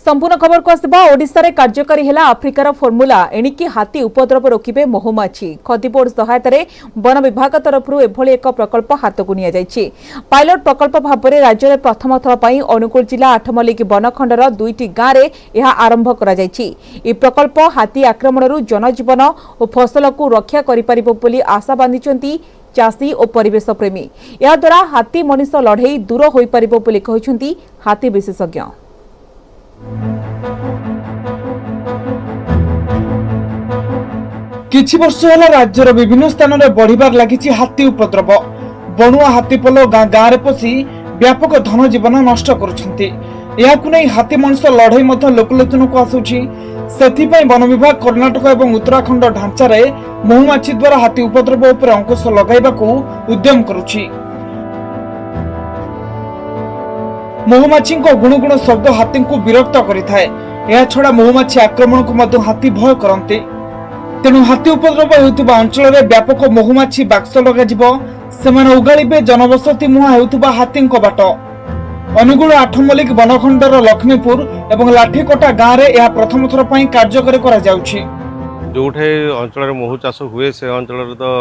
संपूर्ण खबर को आसवा ओडिशा रे कार्यकारी हेला आफ्रिकार फॉर्मूला एणिकी हाथी उपद्रव रोकिबे महुमाछी खदीबोर्ड सहायता वन विभाग तरफ एभली एक प्रकल्प हाथ को निया जायछि। पायलट प्रकल्प भाव में राज्य में प्रथम थर पर अनुगुल जिला आठमल्लिक बनखंडर 2टी गाँव में यह आरंभ करा जायछि। ई प्रकल्प हाथी आक्रमण जनजीवन और फसल को रक्षा करिपारिबो बोली आशा बांधिछन्ति चाषी और परिवेश प्रेमी। या द्वारा हाथी मनीष लड़ई दूर होई परिबो बोली कहिछन्ति हाथी विशेषज्ञ। किछि वर्ष होला राज्यर विभिन्न स्थान में बढ़िबार लागिछि हाथी उपद्रव। बणुआ हाथीपल गाँ गाँव रे पशि व्यापक धन जीवन नष्ट करुछन्ति। याकु नै हाथी मनुष्य लड़ई मध्य लोकलोचन को आसुछि। सेथिपई वन विभाग कर्णाटक एवं उत्तराखंड ढांचा रे महुमाछी द्वारा हाथी उपद्रव उपर अंकुश लगाइबाकू उद्यम करुछि। महुमाछी गुणुगुण शब्द हाथी को विरक्त करिथाए। या छड़ा महुमाछी आक्रमण को मध्य हाथी भय करते। तेणु हाथी उपद्रव हेउथिबा अंचल रे व्यापक महुमाछी बाक्स लगाजिबो। सेमाने उगालिबे जनबसति मुहा हेउथिबा हाथींको बाट। अनुगुल आठमल्लिक बनखंडर लक्ष्मीपुर एवं लाठीकोटा गाँव रे यह प्रथम थर पई कार्यकारी करा जाउछि। जोठे अंचल रे महु चाष हुए से अंचल रे तो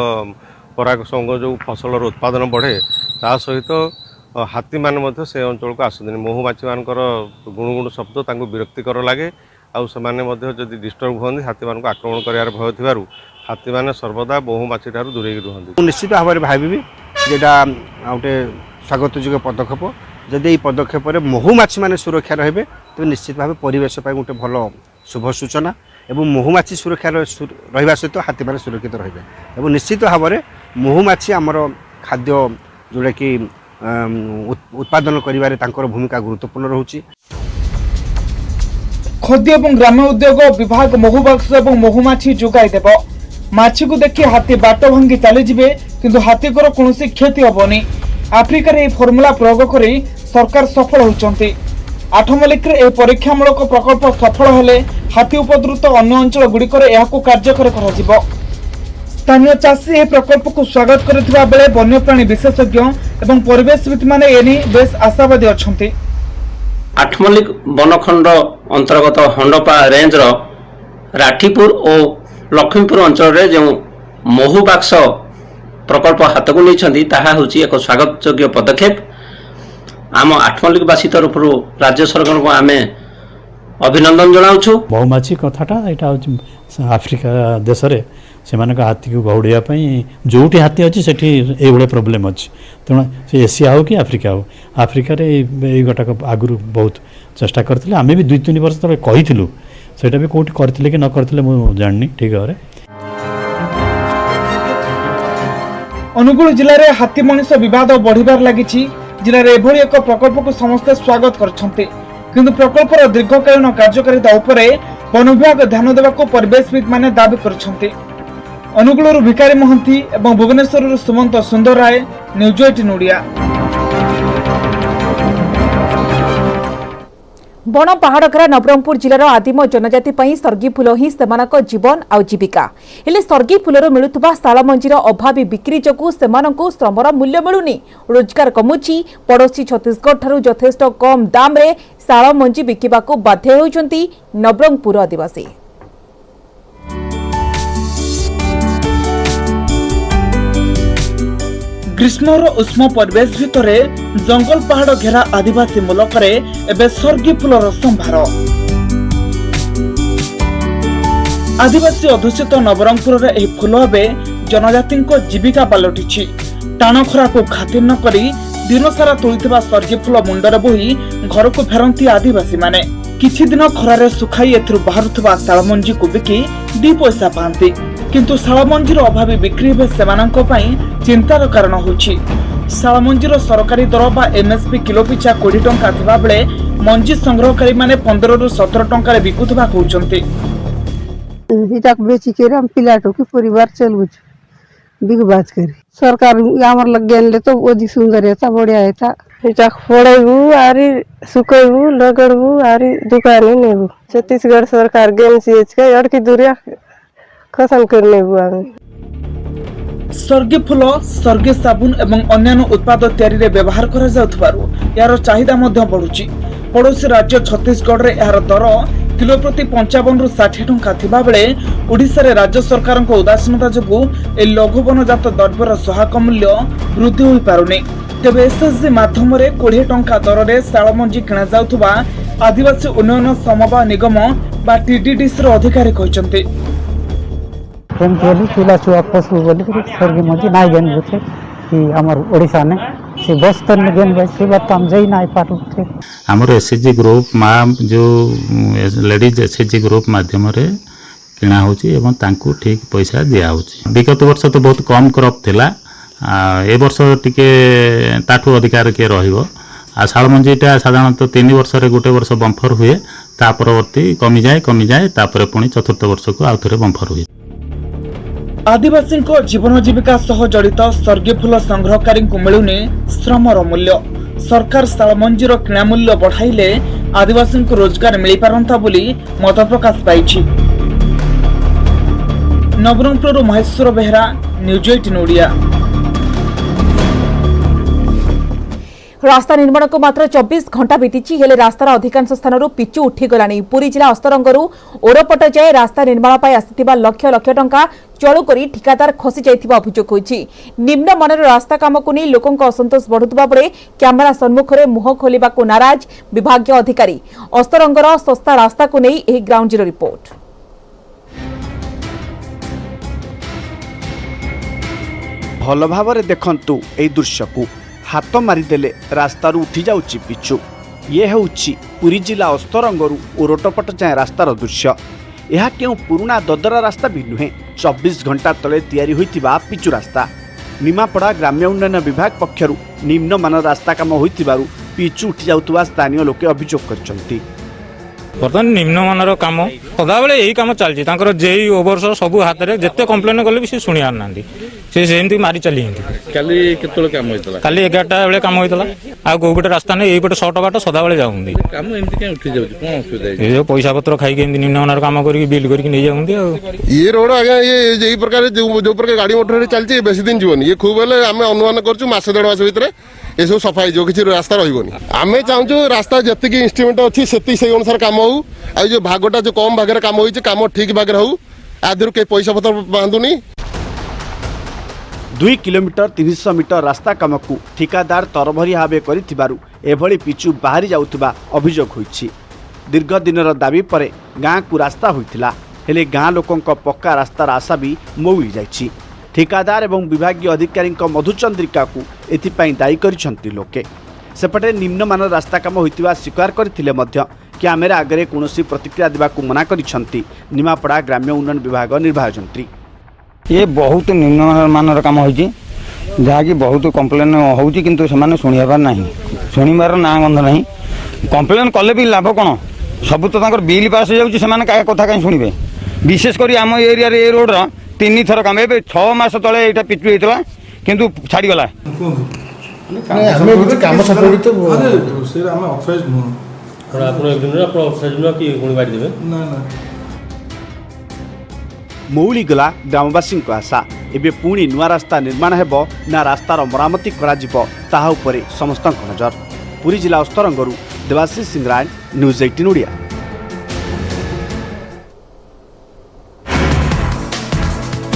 पराग संग जो फसल उत्पादन बढ़े ता सहित हाथी मान से अंचल को आसते। महुमाछी मान गुणुगुण शब्द तांको विरक्तिकर लगे। आउ सेमाने जदि डिस्टर्ब हुआ हाथी मान आक्रमण कर भय थिबारु हाथी मान सर्वदा महुमाछी ठारू दूरे रुहंती। निश्चित भाव में भावी जेटा गोटे स्वागतयोग्य पदक्षेप। जदि ये पदक्षेप महुमाछी माने सुरक्षा रहे तो निश्चित भाव परिवेश गोटे भल शुभ सूचना एवं महुमाछी सुरक्षा रहा सहित हाथी माने सुरक्षित रहे। निश्चित भाव में महुमाछी आमर खाद्य जोड़ा कि उत्पादन करिबारे तांकर भूमिका गुरुत्वपूर्ण रहुछि। खाद्य एवं ग्राम्य उद्योग विभाग महुबाक्स एवं महुमाछी जोगाई देव। माछी को देखि हाथी बाट भांगी चली जिबे किंतु हाथी को कोनोसी क्षति होबनी। आफ्रिका रे फॉर्मूला प्रयोग करी सरकार सफल होइचंती। आठमल्लिक रे ए परीक्षामूलक प्रकल्प सफल हेले हाथी उपद्रुत अन्य अंचल गुड़िक एहाकू कार्यकारी कराजिबो। स्थानीय चाषी ए प्रकल्प को स्वागत करथिबा बेले वन्यप्राणी विशेषज्ञ एवं परिवेशविद माने एनी बेस आशावादी अछंती। आठमल्लिक बनखंड अंतर्गत हंडपा रेंज राठीपुर और लक्ष्मीपुर अंचल रे जो महुबाक्स प्रकल्प हाथ को नहीं ताहा होची एक स्वागतयोग्य पदक्षेप। आम आठमल्लिकवासी तरफ राज्य सरकार को आम अभिनंदन जनाऊँ। महुमाछी कथाटा यहाँ आफ्रिका देश रे से हाथी को घौड़ापी जोटी हाथी अच्छी से ये प्रोब्लेम अच्छी। तेणु से एशिया हो कि आफ्रिका हो आफ्रिकार गोटाक आगु बहुत चेष्टा करते आम भी 2-3 वर्ष तक कही सेटा भी कौटी करते कि न करते मुझे जाननी ठीक भाव। अनुगुल जिले में हाथी मनीष बद बढ़िबार लागिछि। जिले में एभली एक प्रकल्प को समस्ते स्वागत करछन्ते किंतु प्रकल्पर दीर्घकालीन कार्यकारिता उपरे वन विभाग ध्यान देवाको परिवेशविद माने दाबी करछन्ते। अनुगुलर भिकारी महंती एवं भुवनेश्वर सुमंत सुंदर राय, न्यूज 18 ओडिया। बण पहाड़गरा नवरंगपुर जिलार आदिम जनजाति पई सर्गी फूल ही सेमानक जीवन आ जीविका। हेले सर्गी फूलर मिलुथबा शाल मंजीर अभावी बिक्री जकु सेमानकु श्रमर मूल्य मिलुनी। रोजगार कमुची। पड़ोशी छत्तीसगढ़ ठारू यथेष्ट कम दाम रे शाल मंजी बिकिबाकु बाध्य होउचंती नवरंगपुर आदिवासी। ग्रीष्मर उष्म परिवेश भितरे जंगल पहाड़ घेरा आदिवासी मुलक रे एबे सर्गी फूलर संभार। आदिवासी अधुषित नवरंगपुर रे एही फूल एबे जनजाति जीविका पलटिछि। टाण खरा को खातिर न करी दिन सारा तोलिथिबा सर्गी फूल मुंडरे बोही घर को फेरंती आदिवासी माने। किछि दिन खरारे सुखाई एथरु बाहरुथबा शाल मंजी को बिकी 2 पैसा पांती किंतु शाल मंजीर अभावी बिक्री हे सेमानंक पई चिंतार कारण होछि। शाल मंजीर सरकारी दर बा एमएसपी किलो पिछा 20 टंका थिबा बेले मंजी संग्रहकारी माने 15 रु 17 टंका रे बिकुथबा कहउचंती। इटाक बेची के हम पिलाटो के परिवार चलबुच बिगबाज करी सरकार हमर लगेनले तो ओदी सुंदर हेता बढ़िया हेता। इटाक फोड़ेबू आरी सुकैबू लगड़बू आरी दुकाने नेबू। छत्तीसगढ़ सरकार गेन सीएच के अड़की दूरिया खसन करने बुआ। सर्गी फूल सर्गी साबुन एवं अन्यान्य उत्पाद तैयारी रे व्यवहार करा जाउथबारु यार चाहिदा मध्य बढ़ुची। पड़ोशी राज्य छत्तीसगढ़ रे यार दर किलो प्रति 55 रु 60 टंका थिबा बेले ओडिशा रे राज्य सरकार उदासीनता जोगु ए लघु वनजात द्रव्यर सहायक मूल्य वृद्धि होई पारुनी। तेबे एसएसजी माध्यम रे 20 टंका दर रे शालमंजी किणा जाउथबा आदिवासी उन्नयन समबाय निगम बा टीडीडीसी रो अधिकारी कहचंती। केमती पिला छुआ पशु बोली स्वर्ग मजी नाई गेन बुझे कि हमर ओडिशा ने से बस्तर में गेन बसे बात हम जई नाई पाटु थे। हमर एसएचजी ग्रुप मा जो लेडीज एसएचजी ग्रुप माध्यम रे किणा होची एवं तांकू ठीक पैसा दिया होची। विगत वर्ष तो बहुत कम क्रॉप थिला, ए वर्ष टिके ताठू अधिकार के रहिबो। आ शालमंजीटा साधारणतः 3 वर्ष रे गोटे वर्ष बम्फर हुए, ता परवर्ती कमी जाए तापर पुणी चतुर्थ वर्ष को आउ थरे बम्फर हुए। आदिवासी जीवन जीविका सह जड़ित स्वर्गीय फूल संग्रहकारी मिलूनी श्रमर मूल्य। सरकार शालमंजीर किणा मूल्य बढ़ाइले आदिवासी रोजगार मिल पारंता बोली मत प्रकाश पाइछि। नवरंगपुर महेश्वर बेहरा, न्यूज 18 ओडिया। रास्ता निर्माण को मात्र 24 घंटा बीती हेले रास्तार अधिकांश स्थान पिचु उठिगलानी। पुरी जिला अस्तरंगरू ओरपट जाए रास्ता निर्माण पर आसिथिबा लक्ष लक्ष टंका चलू करी ठिकादार खसी जाइथिबा अभियोग होइछि। निम्न मानर रास्ता काम को नहीं लोकों असंतोष बढ़ुवा बेले कैमेरा सम्मुखरे मुह खोलिबाकू नाराज विभागीय अधिकारी। अस्तरंगर सस्ता रास्ता को नहीं एही ग्राउंड जीरो रिपोर्ट। भल भाव देखंतु ए दृश्य को हाथ मारिदेले रास्तारू उठी जाउची पिचु। ये हेउची पुरी जिला अस्तरंगरू ओरटपट जाए रास्तार दृश्य। यह केउ पुराना ददरा रास्ता भी नुहे, 24 घंटा तले तैयारी होइतिबा पिचु रास्ता। निमापड़ा ग्राम्य उन्नयन विभाग पक्षरु निम्नमान रास्ता काम होइतिबारु पिचु उठी जाउतबा स्थानीय लोके अभियोग करचंती। बर्तमान निम्नमानर काम सदाबले यही काम चलछि। तांकर जेई ओभरस सब हाथ रे जत्ते कंप्लेन करले भी से सुनि आर नांदी। से सेमती मारी चली हिंदी। काली केतले काम होइतला? काली 11टा बेले काम होइतला। आ गोबटे रास्ता नै एइपटे शॉर्ट बाट सदाबले जाउंदी। काम एमती के उठी जाउछि? कोन असुविधा है? ए जो पैसा पत्र खाइ के एमती निम्नमानर काम करी बिल करी नै जाउंदी। ये रोड आगे ये जेई प्रकार जो प्रकार गाड़ी मोटर रे चलछि बेसी दिन जीवनी। ये खूब हेले हमें अनुमान करछु मास 1.5 मास भितरे ए सब सफाई जो किछि रास्ता रहिबोनी। आमे चाहछु रास्ता जति की इंस्ट्रूमेंट अछि सेति से अनुसार काम हो। आ जो भागटा जो कम भागरे काम होइछि काम ठीक भागरे हो। आदिरु के पैसा पत्र बांधुनी। 2 किलोमीटर 300 मीटर रास्ता काम को ठिकादार तरभरी भावे करिथिबारु एभली पिचु बाहरी जाउतबा अभियोग होइछि। दीर्घ दिनर दाबी परे गाँ को रास्ता होइथिला, हेले गाँ लोकंक पक्का रास्तार आशा भी मौली जाइछि। ठिकादार एवं विभागीय अधिकारी मधुचंद्रिका को एथिपाई दायी करिसंती लोके। सेपटे निम्नमान रास्ता काम होइतिबा स्वीकार करथिले मध्य कैमेरा आगे कौनसी प्रतिक्रिया देबाकू मना करिसंती निमापड़ा ग्राम्य उन्नयन विभाग निर्वाह जंत्री। ये बहुत निम्न मानर काम होइछि, जहाँकि बहुत कंप्लेन होउछि किंतु सेमाने सुनिबार नाही, सुनिबार ना गंध नाही। कंप्लेन कले भी लाभ कोन? सब तो तांकर बिल पास हो जाउछि, सेमाने का कथा काई सुनिबे? विशेष करी आम एरिया रे ए रोड रा 3 थर काम एबे 6 मास तळे एटा पिचु हेतला किंतु छाडी गला। हमें बुझ काम संबंधित अरे से हम ऑफिस नु थोड़ा अपन एक दिन रा ऑफिस नु की गुणी बाड़ी देबे ना ना। मौली गला ग्रामवासी आशा एबे पुणी नुआ रास्ता निर्माण हेबो ना रास्तार मरामती करा जिवो ताहा उपरे समस्त नजर। पुरी जिला अस्तरंगरू देवाशीष सिंगराय, न्यूज 18 ओडिया।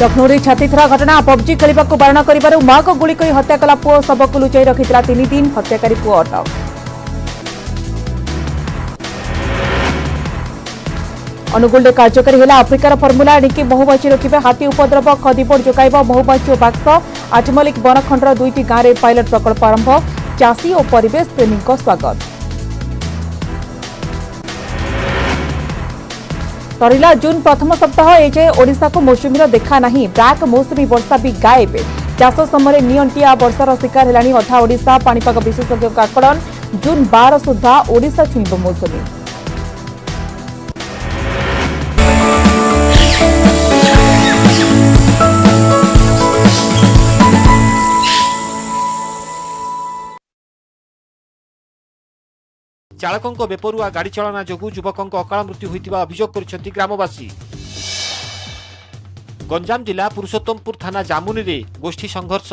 लखनऊ में छातीथरा घटना। पबजी खेलने को बारण कर माँ को गुड़ी कर हत्या कला पुओ, शव को लुचाई रखिता 3 दिन। हत्याकारी पुओ अटक। अनुगुल कार्यकारी है आफ्रिकार फर्मुला। एणिकी महुमाछी रोकबे हाथी उपद्रव। खदीबोर्ड जोगाइब महुमाछी और बाक्स। आठमल्लिक बनखंडर 2टी गाँव में पायलट प्रकल्प आरंभ। चाषी और परिवेश प्रेमी स्वागत। सरिला जून प्रथम सप्ताह एजाए ओडिशा को मौसुमीर देखा नहीं। ब्राक मौसुमी वर्षा भी गायब। चाष समय नियंटिया वर्षार शिकार हेलानी अधा ओडिशा। पाणीपाग विशेषज्ञ आकलन जून 12 सुधा ओडिशा छुईब मौसुमी। चालकों बेपरुआ गाड़ी चलना जोगु युवकों अकाल मृत्यु होइतिबा अभियोग करिसेंती ग्रामवासी। गंजाम जिला पुरुषोत्तमपुर थाना जामुनी रे गोष्ठी संघर्ष।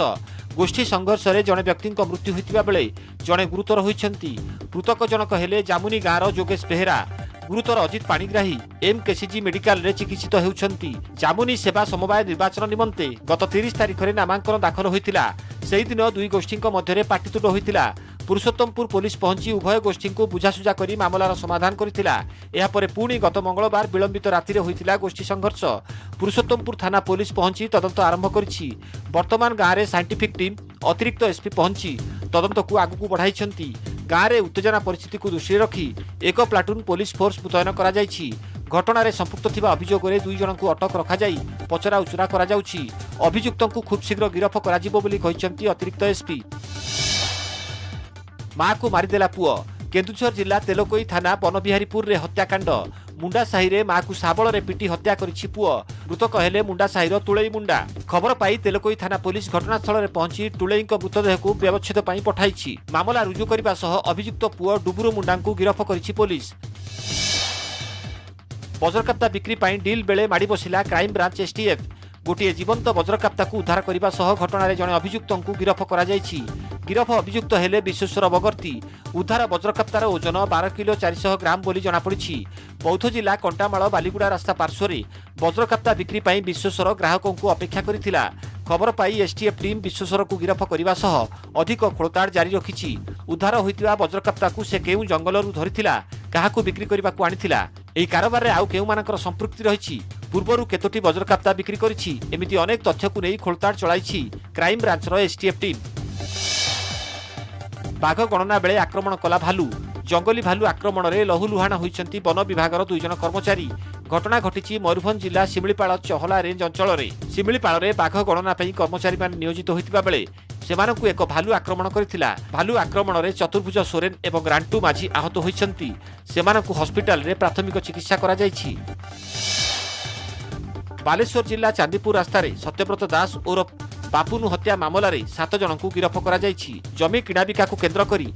गोष्ठी संघर्ष में जड़े व्यक्ति मृत्यु होता बेले जड़े गुरुतर होती। मृतक जनक हेले जामुनी गाँवर जोगेश बेहेरा, गुरुतर अजित पाणिग्राही एमकेसीजी मेडिकल रे चिकित्सित होउछंती। जामुनी सेवा समवाय निर्वाचन निमंते गत 30 तारिख में नामांकन दाखल होइतिला। सेही दिन दुई गोष्ठी मध्य पाटितुंड होइतिला। पुरुषोत्तमपुर पुलिस पहुंची उभय गोष्ठी को बुझासुझा करी मामलार समाधान करथिला। एहा परे पुणी गत मंगलवार विलंबित राति रे होइतिला गोष्ठी संघर्ष। पुरुषोत्तमपुर थाना पुलिस पहुंची तदंत आरंभ करिछि। वर्तमान गाँव में साइंटिफिक टीम अतिरिक्त एसपी पहुंची तदंत को आगु बढ़ाइछंती। गाँव में उत्तेजना परिस्थिति को दृष्टि रखी एक प्लाटून पुलिस फोर्स मुतयन करा जायछि। घटना संपुक्त थिबा अभियोग में 2 जन को अटक रखाई पचरा उचरा करा जाउछि। अभियुक्तों को खूब शीघ्र गिरफ करा जिवो बोली कहिसंती अतिरिक्त एसपी। माँ को मारिदेला पुओ। केन्दुझर जिला तेलकोई थाना बनबिहारीपुर रे हत्याकांड। मुंडा साही रे माँ को शाबल रे पिटी हत्या करिछि पुओ। मृतक हेले मुंडा साहीर तुळई मुंडा। खबर पाई तेलकोई थाना पुलिस घटनास्थल रे पहुंची तुळईक मृतदेह को व्यवच्छेद पई पठाइछि। मामला रुजु करबा सह अभियुक्त पुओ डुबुरु मुंडा को गिरफ करिछि पुलिस। वज्रकाप्ता बिक्री पई डील बेले माडी बसिला क्राइम ब्रांच एसटीएफ। गोटे जीवंत वज्रकाप्ता को उद्धार करने सह घटना जड़े अभियुक्त को गिरफ करा जायछि। गिरफ अभियुक्त हेले विश्वेश्वर बगर्ती। उद्धार वज्रकाप्तार ओजन 12 किलो 400 ग्राम बोली जनापड़ी। बौद्ध जिला कंटामाल बालीगुड़ा रास्ता पार्श्व वज्रकाप्ता बिक्री पई विश्वेश्वर ग्राहकों को अपेक्षा करिथिला। खबर पाई एसटीएफ टीम विश्वेश्वर को गिरफ करने सह अधिक खोलताड़ जारी रखिछि। उद्धार होइतिबा वज्रकाप्ता को से केउ जंगलरू धरिथिला, काहाकू बिक्री करने को आनिथिला, एही कारबार रे आउ केउ मानकर संपृक्ति रहिछि, पूर्वरु केतोटी वज्रकाप्ता बिक्री करिछि, एमिति अनेक तथ्य को नहीं खोलताड़ चलाइछि क्राइम ब्रांचर एसटीएफ टीम। बाघ गणना बेले आक्रमण कला भालू। जंगली भालू आक्रमण में लहुलुहाण होइछंती वन विभागर 2 जन कर्मचारी। घटना घटिछि मयूरभंज जिला शिमिलीपाल चहला रेंज अंचल में। शिमिलीपाल में बाघ गणना पई कर्मचारी मान नियोजित होइतिबा बेले सेमानकु एक भालू आक्रमण करथिला। भालू आक्रमण में चतुर्भुज सोरेन एवं रांटू माझी आहत होइछंती। सेमानकु हॉस्पिटल रे प्राथमिक चिकित्सा करा जायछि। बालेश्वर जिला चांदीपुर रास्ता रे सत्यव्रत दास और बापुनु हत्या मामला रे 7 जन को गिरफ करा जायछि। जमी किणाबिका को केंद्र करी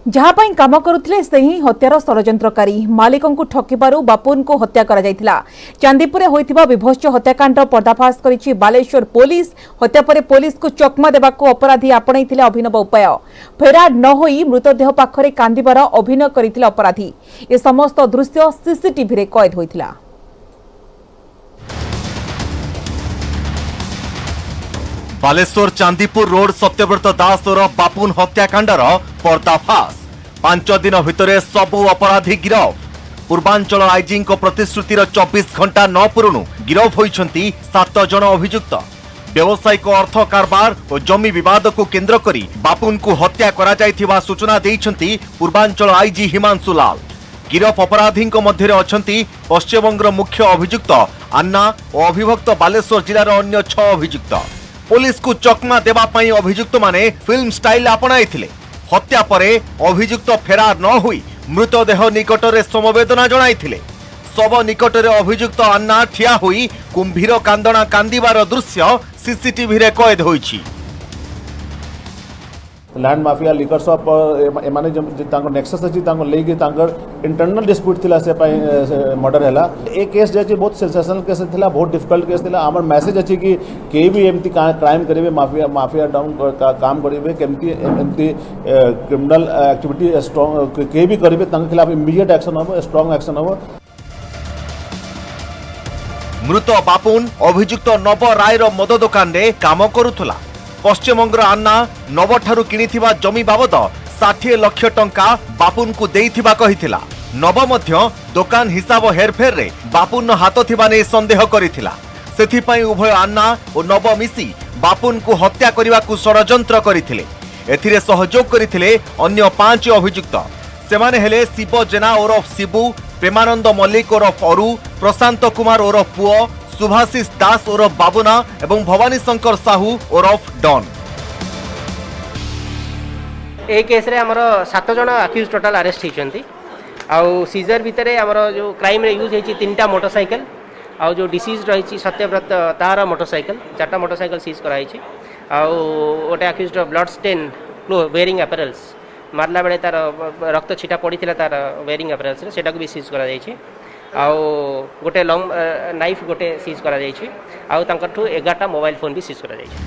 जहाँ पर काम करुथिले से ही हत्यार षड्यंत्रकारी मालिकों को ठकिबारु बापुन को हत्या करा जायतिला। चांदीपुर होइतिबा विभत्स हत्याकांड पर्दाफाश करिछि बालेश्वर पुलिस। हत्या परे पुलिस को चकमा देबाको अपराधी आपणैथिले अभिनव उपाय। फेरार न होई मृतदेह पाखरे कांदिबार अभिनय करिथिले अपराधी। ए समस्त दृश्य सीसीटीवी रे कैद होइतिला। बालेश्वर चांदीपुर रोड सत्यव्रत दास और बापुन हत्याकांडर पर्दाफाश। 5 दिन भितर सबु अपराधी गिरफ। पूर्वांचल आईजी प्रतिश्रुतिर 24 घंटा न पूरणु गिरफ होइछंती 7 जन अभियुक्त। व्यावसायिक अर्थ कारबार और जमी विवाद को केंद्र करी बापुन को हत्या करा जायथिबा सूचना देइछंती पूर्वांचल आईजी हिमांशु लाल। गिरफ अपराधी मध्य अछंती पश्चिमबंगर मुख्य अभियुक्त अन्ना और अभिभक्त बालेश्वर जिलार अन्य 6 अभियुक्त। पुलिस को चकमा देवा पई अभियुक्त माने फिल्म स्टाइल अपनाइथिले। हत्या परे अभियुक्त फेरार न हुई मृतदेह निकटरे समवेदना जणाइथिले। शव निकटरे अभियुक्त अन्ना ठिया हुई कुंभीर कांदना कांदिबार दृश्य सीसीटीवी रे कैद होइछि। लैंड माफिया लिकर शॉप एमाने जो नेक्सस अच्छी लेके इंटरनल डिस्प्यूट थिला से मर्डर हैला। ए केस जे बहुत सेंसेशनल केस थिला, बहुत डिफिकल्ट केस थिला। हमर मैसेज अछि कि के भी एमती क्राइम करेबे माफिया डाउन काम करेबे केमती एमती क्रिमिनल एक्टिविटी स्ट्रांग के भी करेबे तांके खिलाफ इमीडिएट एक्शन हो, स्ट्रांग एक्शन हो। मृत बापुन अभियुक्त नव रायर मद दुकान रे काम करुथला। पश्चिमबंगर अन्ना नव ठारू किनिथिबा जमी बाबद 60 लाख टंका बापुन को देइथिबा कहिथिला। नव मध्य दुकान हिसाब हेरफेर रे बापुन हाथ थिबा नै संदेह करिथिला। सेथि पई उभय अन्ना और नव मिसी बापुन को हत्या करिबा को षड्यंत्र करिथिले। एथिरे सहयोग करिथिले अन्य 5 अभियुक्त। सेमाने हेले शिव जेना ओरफ शिबू, प्रेमानंद मल्लिक ओरफ अरु, प्रशांत कुमार ओरफ पुओ, सुभाषिष दास ओरफ बाबुना एवं भवानी शंकर साहू ओरफ डॉन। ए केस रे हमर 7 जन अक्यूज टोटल अरेस्ट होइछंती। आउ सीजर भितरे हमर जो क्राइम रे यूज होइछि 3टा मोटरसाइकिल आउ जो डिसीज रहिछि सत्यव्रत तार मोटरसाइकिल 4टा मोटरसाइकिल सीज कराइछि। आउ ओटे accused blood stain wearing apparels मारला बेले तार रक्त छिटा पड़ी तार वेयरिंग अपेयरेंस सेटा को भी सीज करा जायछि आउ गोटे लंग नाइफ गोटे सीज करा जायछि आउ तांकठु 11टा मोबाइल फोन भी सीज करा जायछि।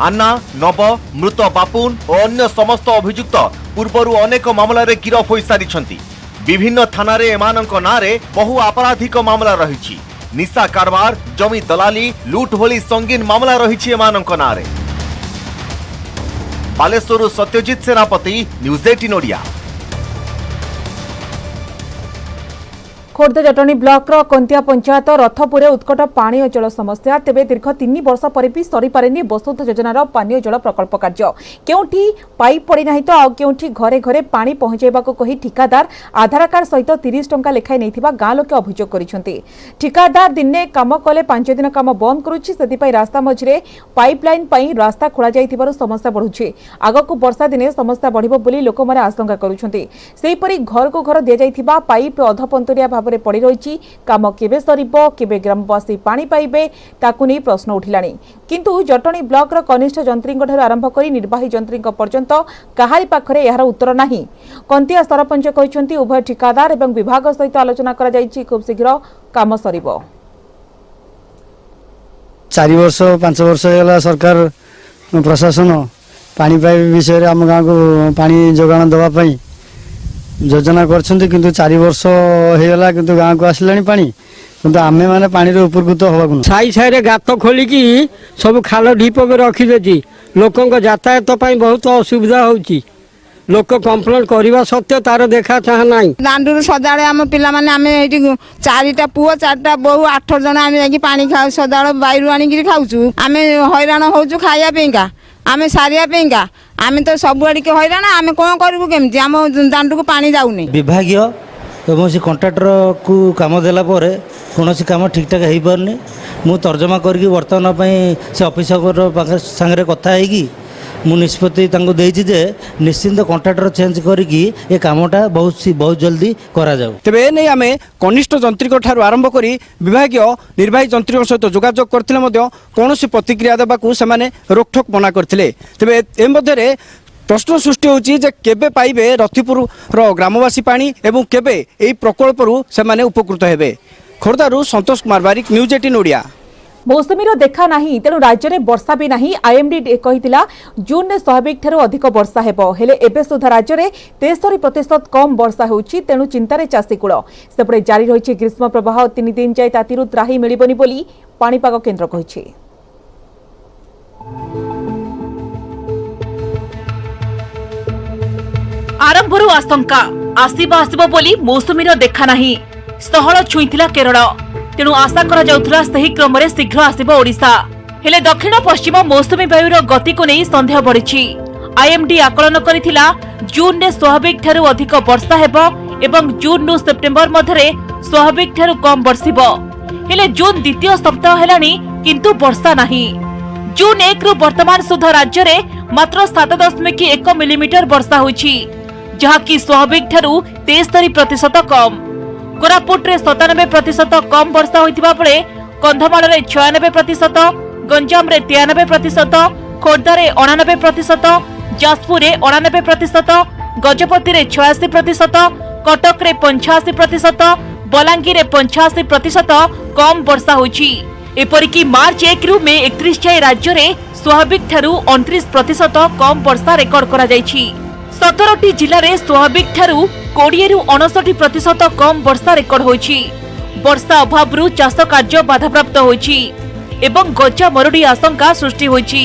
आन्ना नव मृत बापुन और अन्य समस्त अभियुक्त पूर्वर अनेक मामला गिरफ हो सारी विभिन्न थाना एमानक नारे बहु आपराधिक मामला रही निशा कारबार जमी दलाली लुट भली संगीन मामला रही एमानक नारे। बालेश्वर सत्यजित सेनापति न्यूज 18 ओडिया। खोर्धा जटणी ब्लॉक कंतिया पंचायत रथपुरे उत्कट पानी और जल समस्या तेबे दीर्घ 3 वर्ष पर भी सरी पारेनी वसुंधरा योजनार पानी जल प्रकल्प कार्य केउठी पाइप पड़ी नहीं तो आ केउठी घरे घरे पानी पहुंचाइबाको कही ठिकादार आधार कार्ड सहित 30 टंका लेखाई नैथिबा गाँ लोके अभियोग करिसेंती। ठिकादार दिने काम कले 5 दिन काम बंद करुछि सेतिपई रास्ता मझिरे पाइपलाइन पई रास्ता खोला जाइथिबारु समस्या बढ़ुछि। आगकु वर्षा दिने समस्या बढ़िबो बोली लोकमाने आशंका करुछंती। सेहिपरि घर को घर दिया जाइथिबा पाइप अधपंतरिया भाବରେ पड़ी रही काम केबे सरिबो केबे ग्रामवासी पानी पाइबे ताकु नहीं प्रश्न उठिलानी किंतु जटणी ब्लॉक रो कनिष्ठ जंत्रींक ठाରୁ आरंभ करी निर्वाही जंत्रींक पर्यंत काहारी पाखरे यार उत्तर नाही। कंतिया सरपंच कहिसंती उभय ठिकादार एवं विभाग सहित आलोचना करा जायछि खूब शीघ्र काम सरिबो। 4 वर्ष 5 वर्ष होला सरकार प्रशासन पानी पाइप विषय रे हम गाँ को पानी जोगान दवा पई योजना करछंती किंतु 4 वर्ष हेला किंतु गाँ को आसलानी पानी किंतु आमे माने पानी रे उपरकृत होबाकु साई साई रे गात खोली की सब खाल ढीप के रखी देछि लोकन को यातायात पई बहुत असुविधा होछि लोक कंप्लेंट करबा सत्य तार देखा चाह नाही। दांडुर सदाळे आम पिला माने आमे एठी 4टा पुओ 4टा बहु 8 जण आमे जाकी पानी खाउ सदाळे बाइरु आनी कि खाउछु आमे हैरान होछु खाया पेंगा आमे सारिया पेंगा आमे तो सब आड़ी के हैरान आमे कोन करबु केमति आम दांडु को पानी जाउनी। विभागीय एवं से कॉन्ट्रैक्टर को काम देला परे कोनोसी काम ठीक ठाक हेई परने मु तर्जमा करके वर्तमान पई से ऑफिसर संगे कथा हेगी मु निष्पत्ति तांको देछि जे निश्चिंत कॉन्ट्रैक्टर चेंज करिकी ए कामटा बहुत जल्दी करा जाऊ। तेबे नै आमे कनिष्ठ जंत्रीक ठारू आरंभ करी विभागीय निर्वाही जंत्रीक सहित जोगाजोग करथिले मध्य कोनोसी प्रतिक्रिया देबाकू सेमाने रोकठोक मना करथिले। तेबे ए मध्यरे प्रश्न सृष्टि होची जे केबे पाइबे रथिपुर रो ग्रामवासी पानी एवं केबे एई प्रकल्परू सेमाने उपकृत हेबे। खोर्धारू संतोष कुमार बारिक न्यूज 18 ओडिया। मौसुमी देखा नहीं तेणु राज्य में वर्षा भी नहीं आईएमडी कहितिला जून में स्वाभाविक ठारू अधिक वर्षा हेबो हेले एबे सुधा राज्य में 63% कम वर्षा होउची तेणु चिंतारे चाषीकूल सेपटे जारी रही ग्रीष्म प्रवाह 3 दिन जाए तातीरु त्राही मिलिबनी बोली पाणीपाग केन्द्र कहिछि। आरंभरू आशंका आसीबा आसीबो बोली मौसुमीर देखा नहीं स्थल छुईथिला केरल तेणु आशा करा जाउथला सही क्रम रे शीघ्र आसीबो ओडिशा हेले दक्षिण पश्चिम मौसुमी वायुर गति को नहीं संदेह बढ़िछि। आईएमडी आकलन करिथिला जून ने स्वाभाविक ठारू अधिक वर्षा हेबो एवं जून नु सेप्टेम्बर मध्यरे स्वाभाविक ठारू कम बरसिबो हेले जून द्वितीय सप्ताह हेलानी किंतु वर्षा नहीं। जून 1 रु वर्तमान सुधा राज्य रे मात्र 7.1 मिलीमीटर वर्षा होइछि जहाकी स्वाभाविक ठारू 73% कम। कोरापुट रे 97% कम वर्षा होइतिबा बेले कंधमाल रे 96%, गंजाम रे 93%, खोर्धा रे 89%, जाजपुर रे 89%, गजपति रे 86%, कटक रे 85%, बलांगीर रे 85% कम वर्षा होइछि। एपरिकी मार्च 1 रु मे 31 जाए राज्य रे स्वाभाविक ठारू 29% कम वर्षा रेकर्ड करा जाइछि। 17टी जिले में स्वाभाविक ठारू 20 रु 59% कम वर्षा रेकर्ड होइछि। वर्षा अभाव चाष कार्य बाधाप्राप्त होइछि एवं गजा मरुड़ी आशंका सृष्टि होइछि।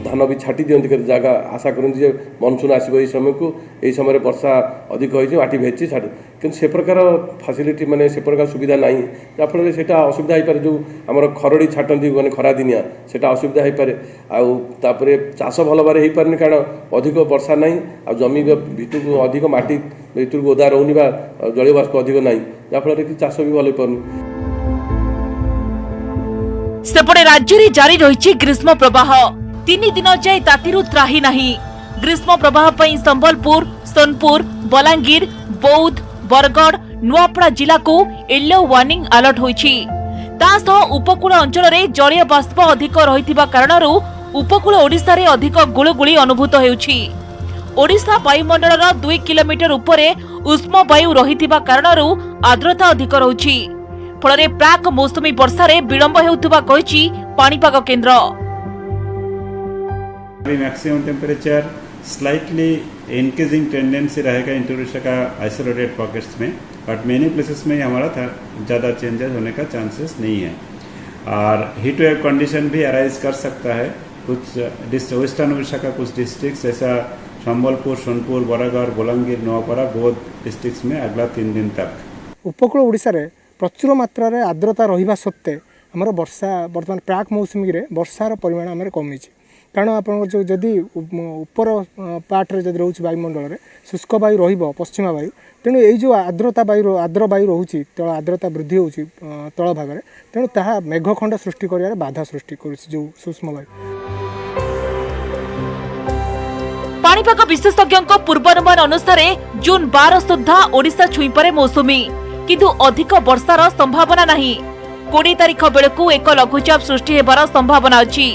धान भी छाटी दिखती जगह आशा करती जे मनसून आसो समय को यही समय वर्षा अधिक होती माटी भेजी छाड़ी कि से प्रकार फैसिलिटी माने से प्रकार सुविधा ना जहाँफल से असुविधा हो पारे जो आम खरड़ी छाटती मैंने खरा दिनिया से असुविधा हो पारे आउे चाष भल भाव हो पारे कारण अधिक वर्षा ना आ जमी भितर को अधिक माटी भितर को ओदा रोनी जलीय बाष्प अधिक ना जहाँफल कि चाष भी भल हो पार। सेपटे राज्य में जारी रही ग्रीष्म प्रवाह 3 दिन जाए तातीरु त्राही नहीं। ग्रीष्म प्रवाह पई संबलपुर, सोनपुर, बलांगीर, बौद्ध, बरगढ़, नुआपड़ा जिला को येलो वार्निंग अलर्ट होइछि। उपकूल अंचल रे जलीय बाष्प अधिक रहिथिबा कारणरू उपकूल ओडिशा रे अधिक गुळुगुळी अनुभूत हेउछि। ओडिशा वायुमंडलर 2 किलोमीटर उपरे उष्म वायु रहिथिबा कारणरू आर्द्रता अधिक रहुछि। फଳରେ प्राक मौसुमी वर्षारे विलंब हेउथुबा कहिछि पाणीपाग केन्द्र। Maximum temperature slightly increasing tendency रहेगा इन उड़ीसा का आइसोलेटेड पॉकेट्स में, बट मेनी प्लेसेस में हमारा ज़्यादा चेंजेस होने का चांसेस नहीं है। और हीट वेव कंडीशन भी अराइज कर सकता है कुछ वेस्टर्न उड़ीसा का कुछ डिस्ट्रिक्ट्स जैसा संबलपुर, सोनपुर, बरगढ़, बलांगीर, नौपरा, बौद्ध डिस्ट्रिक्ट्स में अगला 3 दिन तक। उपकूल ओडिशा रे प्रचुर मात्रा रे आर्द्रता रहिबा सत्ते हमर वर्षा वर्तमान प्राक मौसुमी रे वर्षार परिमाण हमर कमी छै। कारण आपण जो जदि ऊपर पार्ट रे जदि रहउछि वायुमंडल रे शुष्क वायु रहिबो पश्चिमा वायु, तेणु एई जो आर्द्रता वायु आर्द्र वायु रहउछि तळ आर्द्रता वृद्धि होउछि तळ भाग रे, तेणु ताहा मेघखंड सृष्टि करिया रे बाधा सृष्टि करूछि जो सूक्ष्म वायु। पाणीपाग विशेषज्ञ पूर्वानुमान अनुसार जून 12 सुधा ओडिशा छुई परे मौसुमी, किंतु अधिक वर्षार संभावना नहीं। 20 तारिख बेलकू एक लघुचाप सृष्टि हेबार संभावना अछि।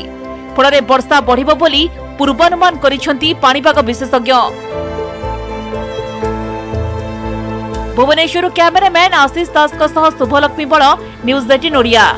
फଳରେ वर्षा बढ़िबो बोली पूर्वानुमान करिसेंती पाणीपाग विशेषज्ञ। भुवनेश्वर कैमरामैन आशीष दास सह शुभलक्ष्मी बल, न्यूज 18 ओडिया।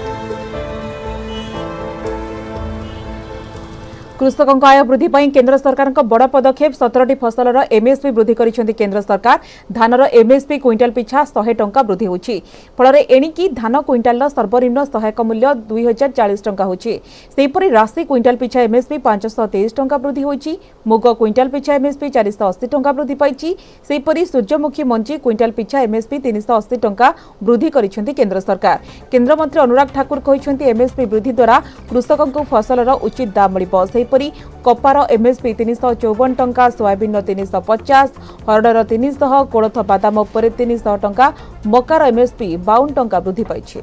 कृषकों आय वृद्धि पर केंद्र सरकार बड़ पदक्षेप। 17टी फसलर एमएसपी वृद्धि करिसेंती केंद्र सरकार। धानर एमएसपी क्विंटाल पिछा 100 टंका वृद्धि होछि। फଳରେ एणिकी धान क्विंटाल सर्वनिम्न सहायक मूल्य 2040 टंका होछि। सेहिपरि राशि क्विंटाल पिछा एमएसपी 523 टंका वृद्धि होछि। मुग क्विंटाल पिछा एमएसपी 480 टंका वृद्धि पाइछि। सेहिपरि सूर्यमुखी मंजी क्विंटाल पिछा एमएसपी 380 टंका वृद्धि करिसेंती केंद्र सरकार। केंद्र मंत्री अनुराग ठाकुर कहिसेंती एमएसपी वृद्धि द्वारा कृषकों फसलर उचित दाम मिलिबो। सेहिपरि कपार एमएसपी 354 टंका, सोयाबीन 350, हरडर 300, कोलथ बादाम उपरे 300 टंका, मकार एमएसपी 52 टंका वृद्धि पाइछि।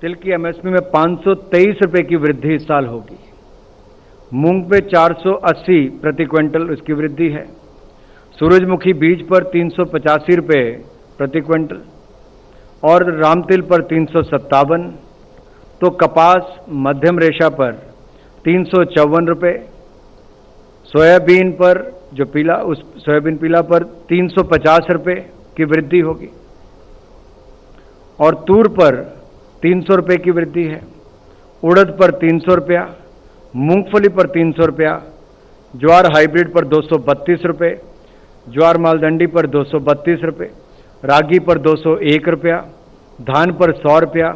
तिल की एमएसपी में 523 रुपए की वृद्धि इस साल होगी। मूंग पे 480 प्रति क्विंटल उसकी वृद्धि है। सूरजमुखी बीज पर 385 रुपए प्रति क्विंटल और रामतिल पर 357, तो कपास मध्यम रेशा पर 354 रुपये, सोयाबीन पर जो पीला उस सोयाबीन पीला पर 350 रुपये की वृद्धि होगी और तूर पर 300 रुपये की वृद्धि है। उड़द पर 300 रुपया, मूंगफली पर 300 रुपया, ज्वार हाइब्रिड पर 232 रुपये, ज्वार मालदंडी पर 232 रुपये, रागी पर 201 रुपया, धान पर 100 रुपया,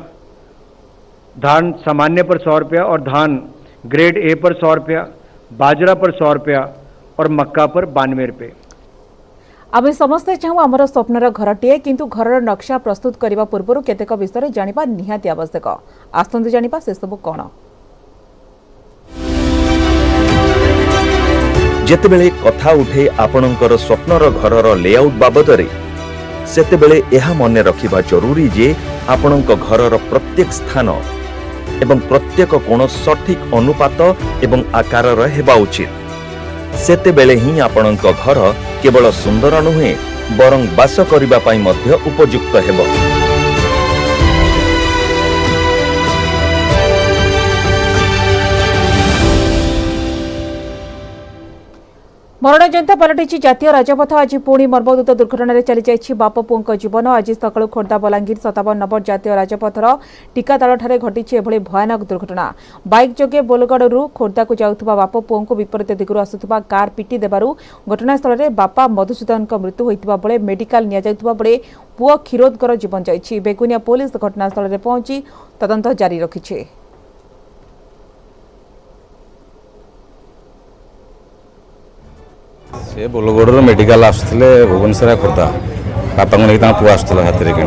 धान सामान्य पर 100 रुपया और धान ग्रेड ए पर 100 रुपया, बाजरा पर 100 रुपया और मक्का पर 92 रुपये। आमे समस्ते चाहूँ आमर स्वप्नर घरटीए, किंतु घरर नक्शा प्रस्तुत करने पूर्व केतेक विषय जानिबा निहाती आवश्यक। आसतु जानिबा से सब कौन। जेतेबेले कथा उठे आपणकर स्वप्नर घरर लेआउट बाबदरे, सेतेबेले एहा मने रखिबा जरूरी जे आपणक घरर प्रत्येक स्थान एवं प्रत्येक कोण सठिक अनुपात एवं आकारर हेबा उचित। सेतेबेले ही आपणक घर केवल सुंदर नुहे बरं बास करिबा पई मध्य उपयुक्त हेबो। मरणजंता पलटिछि जातीय राजपथ। आज पुणी मर्मदूत दुर्घटना चली जाइछि बाप पुओं जीवन। आज सकाळु खोर्धा बलांगीर 57 नंबर जातीय राजपथर टीकातालଠାରେ घटिछि एभଳି भयानक दुर्घटना। बाइक जोगे बोलगड़रू खोर्धा को जाउथबा बाप पुओं विपरीत दिगरू आसुथबा कार पिटी देबारू घटनास्थल बापा मधुसूदन मृत्यु होइतबा बेले मेडिकल निया जाइतबा बेले पुओ क्षीरोदकर जीवन जाइछि। बेगुनिया पुलिस घटनास्थल पहुंची तदंत जारी रखिछि। से बोलगड़ मेडिकल आसुले भुवनेश्वर खोर्धा बापा को लेकिन पुआ आसला साथी कि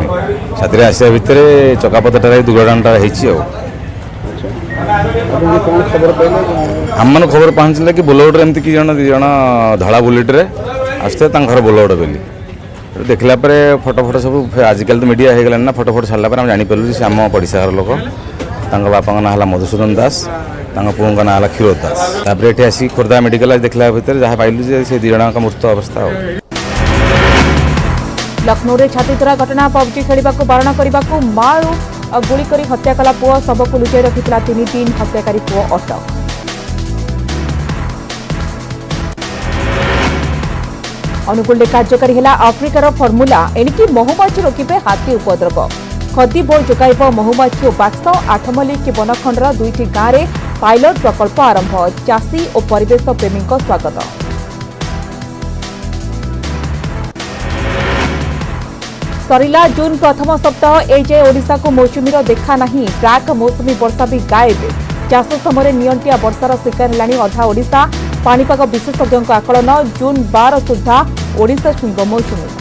साथी आसा भितर चकापथटार दुर्घटनाटा आम मैंने खबर पहुँचला कि बोलगड़ एमती कि जन दिज धड़ा बुलेट्रे आसते घर बोलगड़ बोली देखला फटो फटो सब आजिकल तो मीडिया हो गलाना फटो फटो छाड़ा आम जापर से आम पड़िशा घर लोक बापा ना है मधुसूदन दास पुओं का ना है क्षीरोद दास। ये आसिक खोर्धा मेडिकल देखला भितर जहाँ पाइलु से दी जन का मृत अवस्था। लखनऊ रे छाती तोरा घटना। पबजी खेलिबाकू बारण करिबाकू मां गुली करी हत्या कला पुओ सबको लुचाई रखिथिला 3 दिन हत्याकारी पुओ अटक। अनुगुल कार्यकारी है आफ्रिकार फर्मुला एणिकी महुमाछी रोकबे हाथी उपद्रव खदी बोर्ड जोगाइब महुमाछी और बाक्स आठमल्लिक बनखंडर 2टी गाँव में पायलट प्रकल्प आरंभ चाषी और परिवेश प्रेमी स्वागत। सरिला जून प्रथम सप्ताह एजे ओडिशा को मौसुमीर देखा नहीं प्राक मौसुमी वर्षा भी गायब चाष समय नियंटिया वर्षार शिकार है अधा ओडिशा पाणीपाग विशेषज्ञों आकलन जून 12 सुधा ओडिशा छुईब मौसुमी।